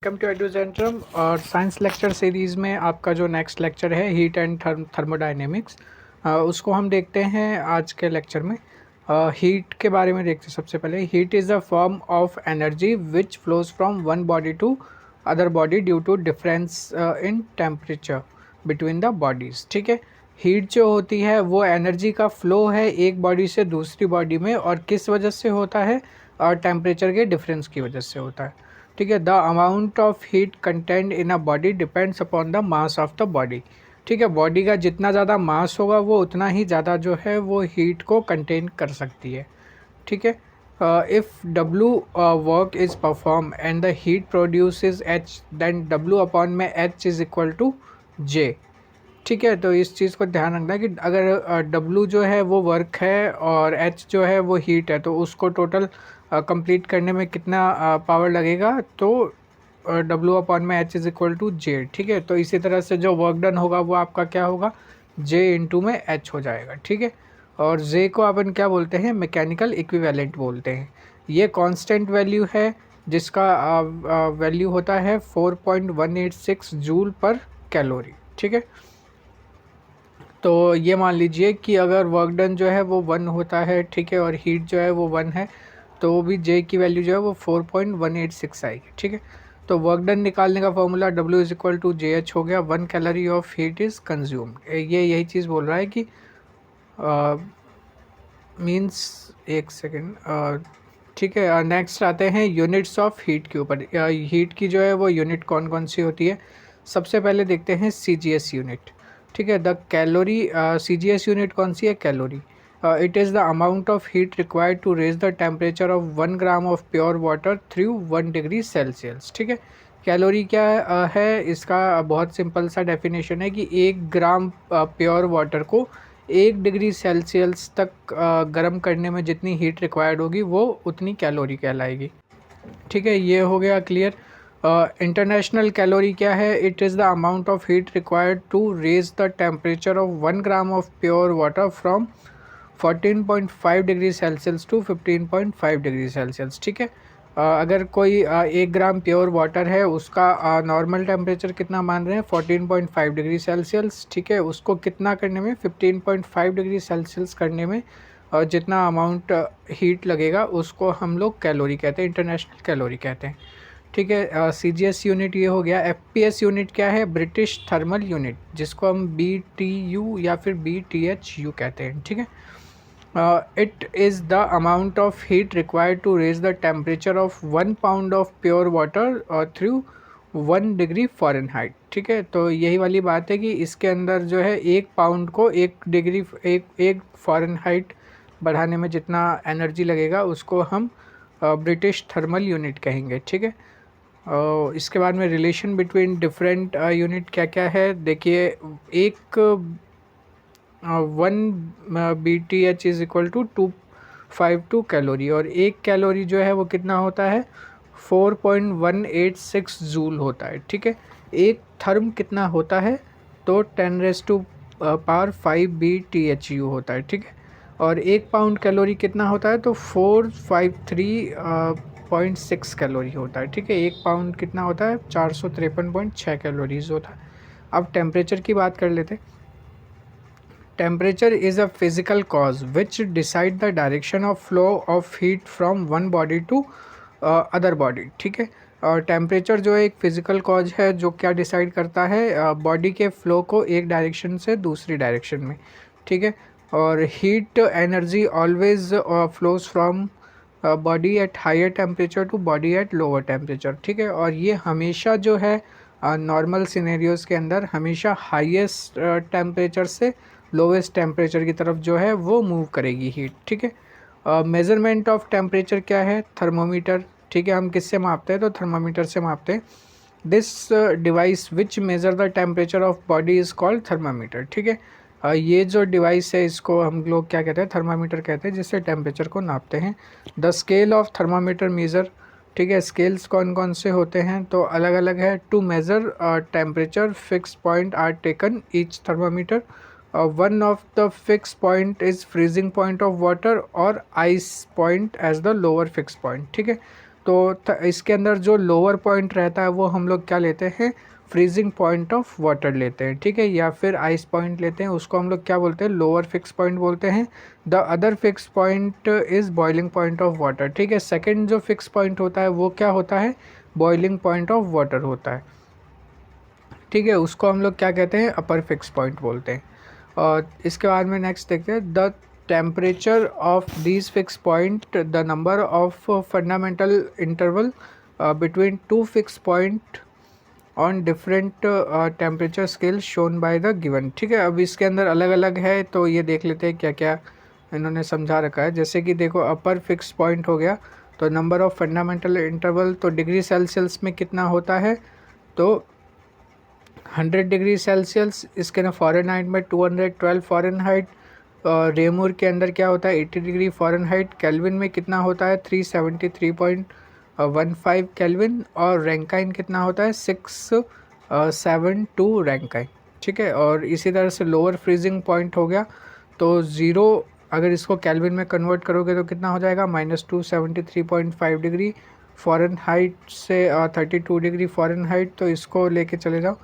Welcome to एडुजेंट्रम और science lecture series में आपका जो नेक्स्ट लेक्चर है हीट एंड थर्मोडायनेमिक्स, उसको हम देखते हैं आज के लेक्चर में। हीट के बारे में देखते हैं। सबसे पहले, heat is a form of energy which flows from one body to other body due to difference in temperature between the bodies. ठीक है, हीट जो होती है वो एनर्जी का फ्लो है एक बॉडी से दूसरी बॉडी में, और किस वजह से होता है? और टेम्परेचर के डिफरेंस की वजह से होता है। ठीक है, the amount of heat content in a body depends upon the mass of the body. ठीक है, बॉडी का जितना ज़्यादा मास होगा वो उतना ही ज़्यादा जो है वो हीट को कंटेन कर सकती है। ठीक है, if W work is perform and the heat produces H, then W upon में H is equal to J. ठीक है, तो इस चीज़ को ध्यान रखना है कि अगर डब्लू जो है वो वर्क है और एच जो है वो हीट है, तो उसको टोटल कंप्लीट करने में कितना पावर लगेगा, तो डब्लू अपॉन में H is equal to J. ठीक है, तो इसी तरह से जो वर्क डन होगा वो आपका क्या होगा? जे इंटू में एच हो जाएगा। ठीक है, और जे को अपन क्या बोलते हैं? मैकेनिकल इक्विवेलेंट बोलते हैं। ये कांस्टेंट वैल्यू है जिसका वैल्यू होता है 4.186 जूल पर कैलोरी। ठीक है, तो ये मान लीजिए कि अगर वर्क डन जो है वो 1 होता है, ठीक है, और हीट जो है वो 1 है, तो भी जे की वैल्यू जो है वो 4.186 आएगी। ठीक है, तो वर्क डन निकालने का formula W is equal to J H हो गया। 1 calorie of heat is consumed. ये यही चीज़ बोल रहा है कि मीन्स, एक सेकेंड। ठीक है, नेक्स्ट आते हैं यूनिट्स ऑफ हीट के ऊपर। हीट की जो है वो यूनिट कौन कौन सी होती है? सबसे पहले देखते हैं CGS यूनिट। ठीक है, द कैलोरी, CGS यूनिट कौन सी है? Calorie. It is the amount of heat required to raise the temperature of 1 gram of pure water through 1 degree Celsius. ठीक है, कैलोरी क्या है? इसका बहुत सिंपल सा डेफिनेशन है कि 1 ग्राम प्योर वाटर को 1 डिग्री सेल्सियस तक गर्म करने में जितनी हीट रिक्वायर्ड होगी वो उतनी कैलोरी कहलाएगी। ठीक है, ये हो गया क्लियर। इंटरनेशनल कैलोरी क्या है? It is the amount of heat required to raise the temperature of 1 gram of pure water from 14.5 degree Celsius to 15.5 degree Celsius. ठीक है, अगर कोई 1 ग्राम प्योर वाटर है, उसका नॉर्मल टेम्परेचर कितना मान रहे हैं? 14.5 डिग्री सेल्सियस। ठीक है, उसको कितना करने में? 15.5 डिग्री सेल्सियस करने में जितना अमाउंट हीट लगेगा उसको हम लोग कैलोरी कहते हैं, इंटरनेशनल कैलोरी कहते हैं। ठीक है, CGS यूनिट ये हो गया। FPS यूनिट क्या है? ब्रिटिश थर्मल यूनिट, जिसको हम BTU या फिर BTHU कहते हैं। ठीक है, it is the amount of heat required to raise the temperature of 1 pound of pure water through 1 degree Fahrenheit. ठीक है, तो यही वाली बात है कि इसके अंदर जो है 1 पाउंड को 1 फ़ारेनहाइट बढ़ाने में जितना एनर्जी लगेगा उसको हम ब्रिटिश थर्मल यूनिट कहेंगे। ठीक है, इसके बाद में रिलेशन बिटवीन डिफरेंट यूनिट क्या क्या है देखिए। एक 1 BTH is equal to 252 calorie, और 1 कैलोरी जो है वो कितना होता है? 4.186 जूल होता है। ठीक है, एक थर्म कितना होता है? तो 10⁻5 BTHU होता है। ठीक है, और 1 पाउंड कैलोरी कितना होता है? तो 453.6 कैलोरी होता है। ठीक है, 1 पाउंड कितना होता है? 453.6 कैलोरीज होता है। अब टेम्परेचर की बात कर लेते हैं। Temperature is a physical cause which decide the direction of flow of heat from one body to other body। ठीक है, और टेम्परेचर जो है एक फिज़िकल कॉज है जो क्या डिसाइड करता है? बॉडी के फ्लो को एक डायरेक्शन से दूसरी डायरेक्शन में। ठीक है, और heat energy always flows from body at higher temperature to body at lower temperature. ठीक है, और ये हमेशा जो है नॉर्मल सिनेरियोज़ के अंदर हमेशा हाईएस्ट टेम्परेचर से लोवेस्ट टेम्परेचर की तरफ जो है वो मूव करेगी हीट। ठीक है, मेज़रमेंट ऑफ टेम्परेचर क्या है? थर्मोमीटर। ठीक है, हम किससे मापते हैं? तो थर्मोमीटर से मापते हैं। This device which measure the temperature of body is called thermometer. ठीक है, ये जो डिवाइस है इसको हम लोग क्या कहते हैं? थर्मामीटर कहते हैं, जिससे टेम्परेचर को नापते हैं। The scale of thermometer measure. ठीक है, स्केल्स कौन कौन से होते हैं? तो अलग अलग है। To measure temperature fix point are taken each thermometer. One of the fixed point is freezing point of water और ice point as the lower fixed point। ठीक है, तो इसके अंदर जो लोअर पॉइंट रहता है वो हम लोग क्या लेते हैं, फ्रीजिंग पॉइंट ऑफ वाटर लेते हैं, ठीक है, या फिर आइस पॉइंट लेते हैं, उसको हम लोग क्या बोलते हैं, लोअर फिक्स पॉइंट बोलते हैं। The other fix point is boiling point of water, ठीक है। सेकंड जो फिक्स पॉइंट होता है वो क्या होता है, बॉइलिंग पॉइंट ऑफ वाटर होता है, ठीक है, उसको हम लोग क्या कहते हैं, अपर फिक्स पॉइंट बोलते हैं। और इसके बाद में नेक्स्ट देखते हैं, the temperature of these fix point, the number of fundamental interval between two fix point on different temperature scale shown by the given, ठीक है। अब इसके अंदर अलग अलग है, तो ये देख लेते हैं क्या क्या इन्होंने समझा रखा है। जैसे कि देखो, अपर फिक्स पॉइंट हो गया, तो नंबर ऑफ फंडामेंटल इंटरवल, तो डिग्री सेल्सियस में कितना होता है, तो 100 डिग्री सेल्सियस। इसके ना फ़ारेनहाइट में 212 फ़ारेनहाइट। रेमूर के अंदर क्या होता है, 80 डिग्री फ़ारेनहाइट। केल्विन में कितना होता है, 373.15 केल्विन। और रैंकाइन कितना होता है, 672 रैंकाइन, ठीक है। और इसी तरह से लोअर फ्रीजिंग पॉइंट हो गया, तो ज़ीरो, अगर इसको केल्विन में कन्वर्ट करोगे तो कितना हो जाएगा, -273.5 डिग्री फ़ारेनहाइट से 32 डिग्री फ़ारेनहाइट। तो इसको लेके चले जाओ,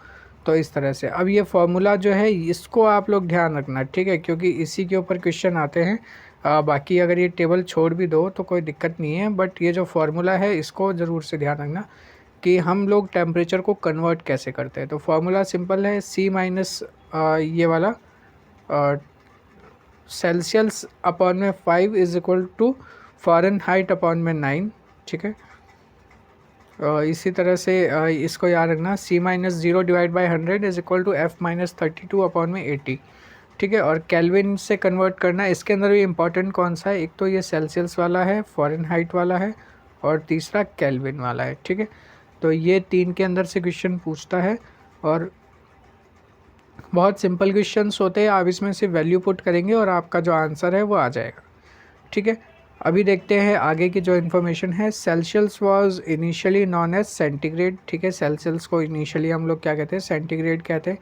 तो इस तरह से। अब ये फार्मूला जो है इसको आप लोग ध्यान रखना, ठीक है, क्योंकि इसी के ऊपर क्वेश्चन आते हैं। बाकी अगर ये टेबल छोड़ भी दो तो कोई दिक्कत नहीं है, बट ये जो फार्मूला है इसको ज़रूर से ध्यान रखना कि हम लोग टेम्परेचर को कन्वर्ट कैसे करते हैं। तो फार्मूला सिंपल है, C माइनस ये वाला सेल्सियस अपॉन में 5 is equal to Fahrenheit upon में 9, ठीक है। इसी तरह से इसको याद रखना, C-0 divide by 100 is equal to F-32 upon में 80, ठीक है। और केल्विन से कन्वर्ट करना, इसके अंदर भी इम्पॉर्टेंट कौन सा है, एक तो ये सेल्सियस वाला है, फ़ारेनहाइट वाला है, और तीसरा केल्विन वाला है, ठीक है। तो ये 3 के अंदर से क्वेश्चन पूछता है, और बहुत सिंपल क्वेश्चंस होते हैं। आप इसमें से वैल्यू पुट करेंगे और आपका जो आंसर है वो आ जाएगा, ठीक है। अभी देखते हैं आगे की जो इन्फॉर्मेशन है। Celsius was initially known as centigrade, ठीक है। सेल्सियस को इनिशियली हम लोग क्या कहते हैं, सेंटीग्रेड कहते हैं।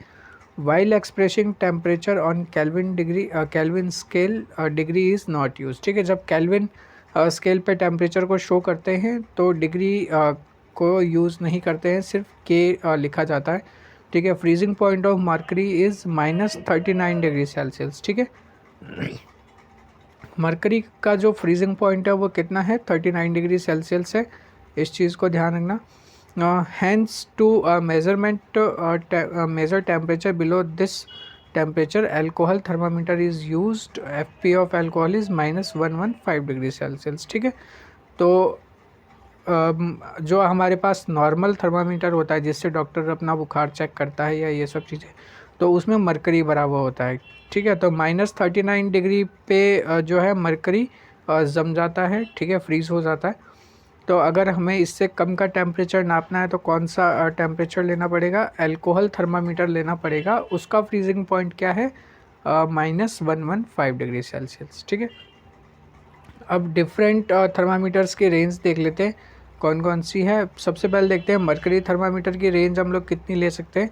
While expressing temperature on kelvin degree, kelvin scale degree is not use, ठीक है। जब केल्विन स्केल पे टेम्परेचर को शो करते हैं तो डिग्री को यूज़ नहीं करते हैं, सिर्फ के लिखा जाता है, ठीक है। Freezing point of mercury is -39 degree Celsius, ठीक है। मरकरी का जो फ्रीजिंग पॉइंट है वो कितना है, 39 डिग्री सेल्सियस है, इस चीज़ को ध्यान रखना। Hence to measurement measure temperature below this temperature alcohol thermometer is used, FP of alcohol is -115 degree Celsius, ठीक है। तो जो हमारे पास नॉर्मल थर्मामीटर होता है जिससे डॉक्टर अपना बुखार चेक करता है या ये सब चीज़ें, तो उसमें मरकरी भरा हुआ होता है, ठीक है। तो -39 डिग्री पे जो है मरकरी जम जाता है, ठीक है, फ्रीज़ हो जाता है। तो अगर हमें इससे कम का टेम्परेचर नापना है तो कौन सा टेम्परेचर लेना पड़ेगा, एल्कोहल थर्मामीटर लेना पड़ेगा। उसका फ्रीजिंग पॉइंट क्या है, -115 डिग्री सेल्सियस, ठीक है। अब डिफरेंट थर्मामीटर्स की रेंज देख लेते हैं कौन कौन सी है। सबसे पहले देखते हैं मरकरी थर्मामीटर की रेंज हम लोग कितनी ले सकते हैं,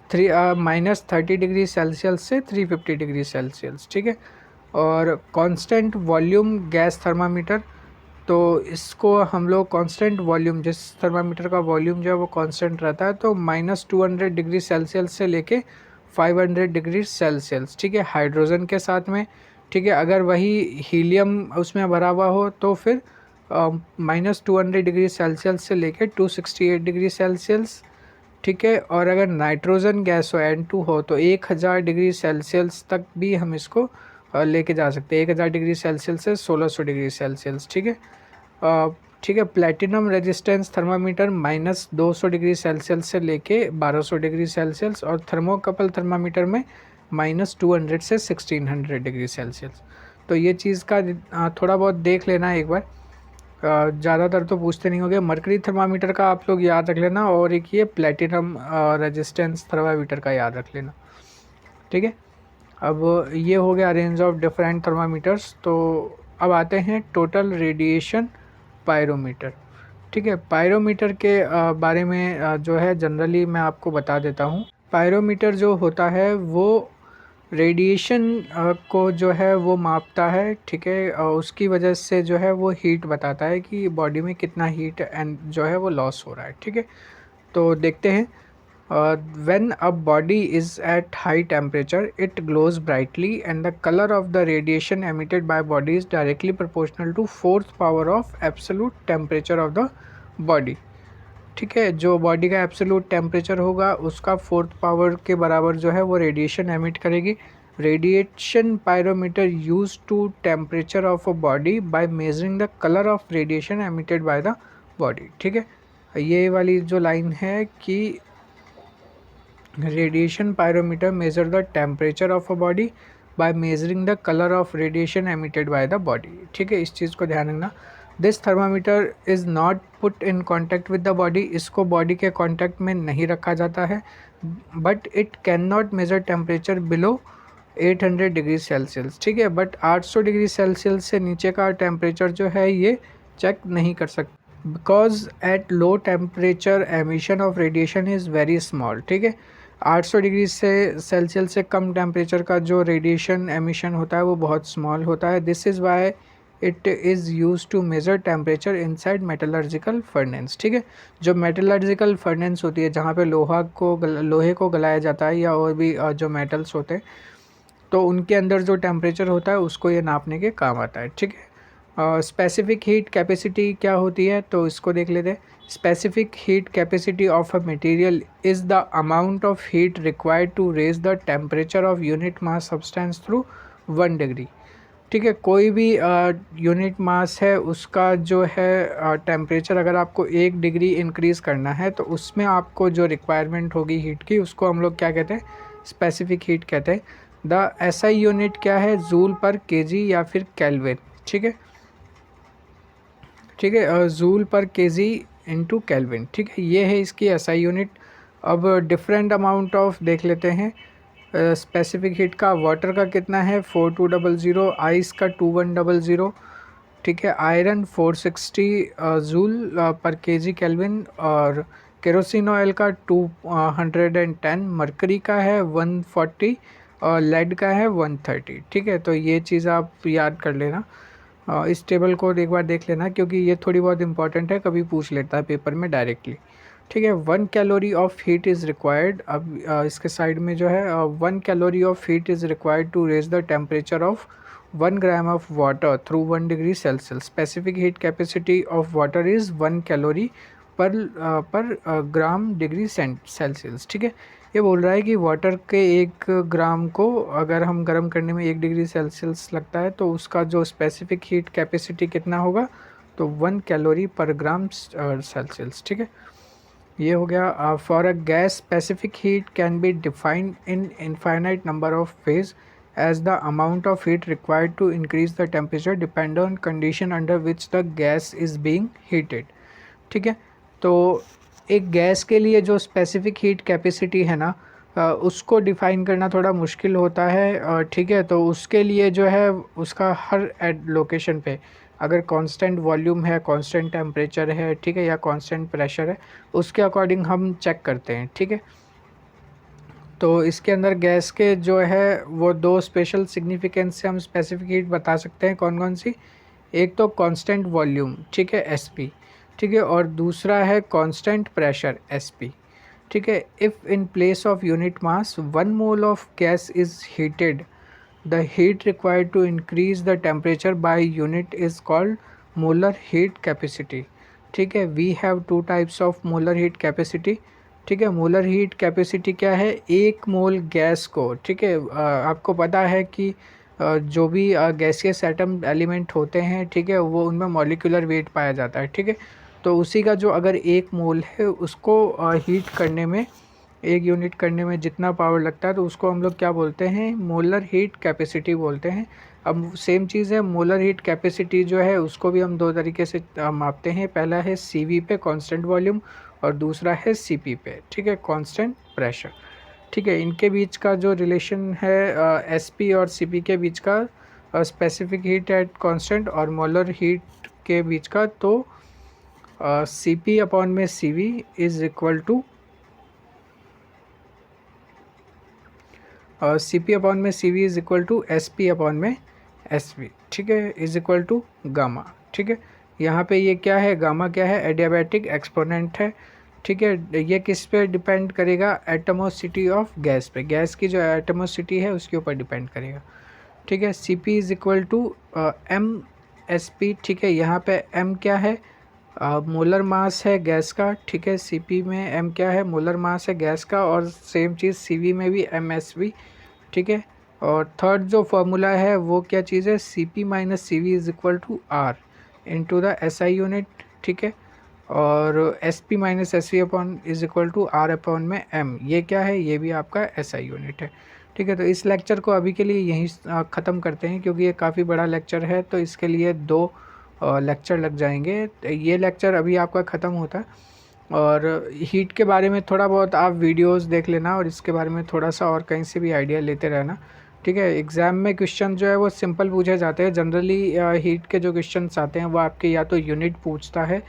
-30 डिग्री सेल्सियस से 350 डिग्री सेल्सियस, ठीक है। और कांस्टेंट वॉल्यूम गैस थर्मामीटर, तो इसको हम लोग कांस्टेंट वॉल्यूम, जिस थर्मामीटर का वॉल्यूम जो है वो कांस्टेंट रहता है, तो -200 डिग्री सेल्सियस से लेके 500 डिग्री सेल्सियस, ठीक है, हाइड्रोजन के साथ में, ठीक है। अगर वही हीलियम उसमें भरा हुआ हो तो फिर -200 डिग्री सेल्सियस से लेके 268 डिग्री सेल्सियस, ठीक है। और अगर नाइट्रोजन गैस हो, N2 हो, तो 1000 डिग्री सेल्सियस तक भी हम इसको लेके जा सकते हैं, 1000 डिग्री सेल्सियस से 1600 डिग्री सेल्सियस, ठीक है। ठीक है, platinum resistance thermometer -200 degree Celsius से लेके 1200 डिग्री सेल्सियस, और थर्मोकपल थर्मामीटर में -200 से 1600 डिग्री सेल्सियस। तो ये चीज़ का थोड़ा बहुत देख लेना एक बार, ज़्यादातर तो पूछते नहीं होंगे। मरकरी थर्मामीटर का आप लोग याद रख लेना, और एक ये प्लेटिनम रेजिस्टेंस थर्मामीटर का याद रख लेना, ठीक है। अब ये हो गया रेंज ऑफ डिफरेंट थर्मामीटर्स। तो अब आते हैं टोटल रेडिएशन पायरोमीटर, ठीक है। पायरोमीटर के बारे में जो है जनरली मैं आपको बता देता हूँ। पायरोमीटर जो होता है वो रेडिएशन को जो है वो मापता है, ठीक है, उसकी वजह से जो है वो हीट बताता है कि बॉडी में कितना हीट एंड जो है वो लॉस हो रहा है, ठीक है। तो देखते हैं, when a body is at high temperature it glows brightly and the color of the radiation emitted by body is directly proportional to fourth power of absolute temperature of the body, ठीक है। जो body का absolute temperature होगा उसका fourth power के बराबर जो है वो रेडिएशन एमिट करेगी। Radiation pyrometer use to temperature of a body by measuring the colour of radiation emitted by the body, ठीक है। ये वाली जो लाइन है कि radiation pyrometer measure the temperature of a body by measuring the colour of radiation emitted by the body, ठीक है। इस चीज़ को ध्यान रखना। This thermometer is not put in contact with the body, इसको बॉडी के कॉन्टैक्ट में नहीं रखा जाता है, but it can not measure temperature below 800 degree Celsius, ठीक है। बट 800 डिग्री सेल्सियस से नीचे का टेम्परेचर जो है ये चेक नहीं कर सकता, because at low temperature emission of radiation is very small, ठीक है। 800 डिग्री से सेल्सियस से कम टेम्परेचर का जो रेडिएशन एमिशन होता है वो बहुत स्मॉल होता है। This is why it is use to measure temperature inside metallurgical furnaces, ठीक है। जो मेटलर्जिकल फर्नेंस होती है जहाँ पे लोहे को गलाया जाता है या और भी जो मेटल्स होते हैं, तो उनके अंदर जो टेम्परेचर होता है उसको ये नापने के काम आता है, ठीक है। स्पेसिफिक हीट कैपेसिटी क्या होती है तो इसको देख लेते हैं। Specific heat capacity of a material is the amount of heat required to raise the temperature of unit mass substance through 1 degree, ठीक है। कोई भी यूनिट मास है उसका जो है टेम्परेचर अगर आपको 1 डिग्री इंक्रीज़ करना है तो उसमें आपको जो रिक्वायरमेंट होगी हीट की उसको हम लोग क्या कहते हैं, स्पेसिफिक हीट कहते हैं। द एसआई यूनिट क्या है, जूल पर केजी या फिर केल्विन, ठीक है, ठीक है, जूल पर केजी इंटू केल्विन, ठीक है। ये है इसकी एसआई यूनिट। अब डिफरेंट अमाउंट ऑफ देख लेते हैं। स्पेसिफिक हीट का वाटर का कितना है 4200, आइस का 2100, ठीक है। आयरन 460 जूल पर केजी केल्विन, और केरोसिन ऑयल का 210, मरकरी का है 140 और लेड का है 130, ठीक है। तो ये चीज़ आप याद कर लेना। इस टेबल को एक बार देख लेना क्योंकि ये थोड़ी बहुत इंपॉर्टेंट है, कभी पूछ लेता है पेपर में डायरेक्टली, ठीक है। 1 calorie of heat is required. अब इसके साइड में जो है 1 calorie of heat is required to raise the temperature of 1 gram of water through 1 degree Celsius. Specific heat capacity of water is 1 calorie per gram degree Celsius, ठीक है। ये बोल रहा है कि वाटर के 1 ग्राम को अगर हम गर्म करने में 1 डिग्री सेल्सियस लगता है तो उसका जो स्पेसिफिक हीट कैपेसिटी कितना होगा, तो 1 कैलोरी पर ग्राम सेल्सियस, ठीक है। ये हो गया। For a gas specific heat can be defined in infinite number of phase as the amount of heat required to increase the temperature depend on condition under which the gas is being heated, ठीक है। तो एक gas के लिए जो specific heat capacity है ना, उसको डिफ़ाइन करना थोड़ा मुश्किल होता है, ठीक है। तो उसके लिए जो है उसका हर लोकेशन पे अगर कांस्टेंट वॉल्यूम है, कांस्टेंट टेम्परेचर है, ठीक है, या कांस्टेंट प्रेशर है, उसके अकॉर्डिंग हम चेक करते हैं, ठीक है। तो इसके अंदर गैस के जो है वो 2 स्पेशल सिग्निफिकेंस से हम स्पेसिफिक हीट बता सकते हैं। कौन कौन सी, एक तो कांस्टेंट वॉल्यूम, ठीक है, एसपी, ठीक है, और दूसरा है कांस्टेंट प्रेशर एसपी, ठीक है। If in place of unit mass 1 mole of gas is heated, the heat required to increase the temperature by unit is called molar heat capacity, ठीक है। We have 2 types of molar heat capacity, ठीक है। Molar heat capacity क्या है, 1 मोल gas को, ठीक है, आपको पता है कि जो भी गैसियस एटम एलिमेंट होते हैं, ठीक है, वो उनमें मॉलिक्यूलर वेट पाया जाता है, ठीक है। तो उसी का जो अगर 1 मोल है उसको हीट करने में, 1 यूनिट करने में जितना पावर लगता है तो उसको हम लोग क्या बोलते हैं, मोलर हीट कैपेसिटी बोलते हैं। अब सेम चीज़ है, मोलर हीट कैपेसिटी जो है उसको भी हम 2 तरीके से मापते हैं। पहला है सीवी पे कांस्टेंट वॉल्यूम, और दूसरा है सीपी पे, ठीक है, कांस्टेंट प्रेशर, ठीक है। इनके बीच का जो रिलेशन है एसपी और सीपी के बीच का, स्पेसिफिक हीट एट कांस्टेंट और मोलर हीट के बीच का, तो सी पी अपॉन में C V is equal to और सी पी अपॉन में C V is equal to S P upon में एस वी, ठीक है, इज़ इक्वल टू गामा, ठीक है। यहाँ पे ये क्या है, गामा क्या है, एडियाबैटिक एक्सपोनेंट है, ठीक है। ये किस पे डिपेंड करेगा, एटमोसिटी ऑफ गैस पे, गैस की जो एटमोसिटी है उसके ऊपर डिपेंड करेगा, ठीक है। C P is equal to M S P, ठीक है। यहाँ पे एम क्या है, मोलर मास है गैस का, ठीक है। सी पी में एम क्या है, मोलर मास है गैस का, और सेम चीज़ सी वी में भी एम एस वी, ठीक है। और थर्ड जो फॉर्मूला है वो क्या चीज़ है, C P minus C V is equal to R into the S I unit, ठीक है। और S P minus S V upon is equal to R upon में एम, ये क्या है, ये भी आपका एस आई यूनिट है, ठीक है। तो इस लेक्चर को अभी के लिए यहीं ख़त्म करते हैं, क्योंकि ये काफ़ी बड़ा लेक्चर है, तो इसके लिए 2 लेक्चर लग जाएंगे। ये लेक्चर अभी आपका ख़त्म होता है, और हीट के बारे में थोड़ा बहुत आप वीडियोस देख लेना, और इसके बारे में थोड़ा सा और कहीं से भी आइडिया लेते रहना, ठीक है। एग्ज़ाम में क्वेश्चन जो है वो सिंपल पूछे जाते हैं जनरली। हीट के जो क्वेश्चन आते हैं वो आपके या तो यूनिट पूछता है,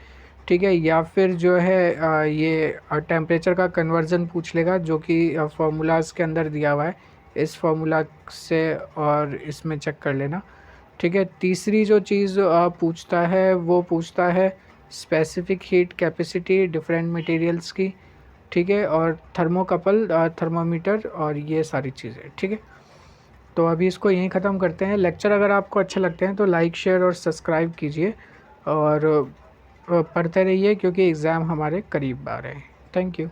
ठीक है, या फिर जो है ये टेम्परेचर का कन्वर्जन पूछ लेगा, जो कि फार्मूलाज के अंदर दिया हुआ है, इस फार्मूला से और इसमें चेक कर लेना, ठीक है। तीसरी जो चीज़ पूछता है वो पूछता है specific heat capacity different materials की, ठीक है, और थर्मोकपल थर्मामीटर, और ये सारी चीज़ें, ठीक है। तो अभी इसको यहीं ख़त्म करते हैं। लेक्चर अगर आपको अच्छे लगते हैं तो लाइक शेयर और सब्सक्राइब कीजिए, और पढ़ते रहिए, क्योंकि एग्ज़ाम हमारे करीब आ रहे हैं। Thank you.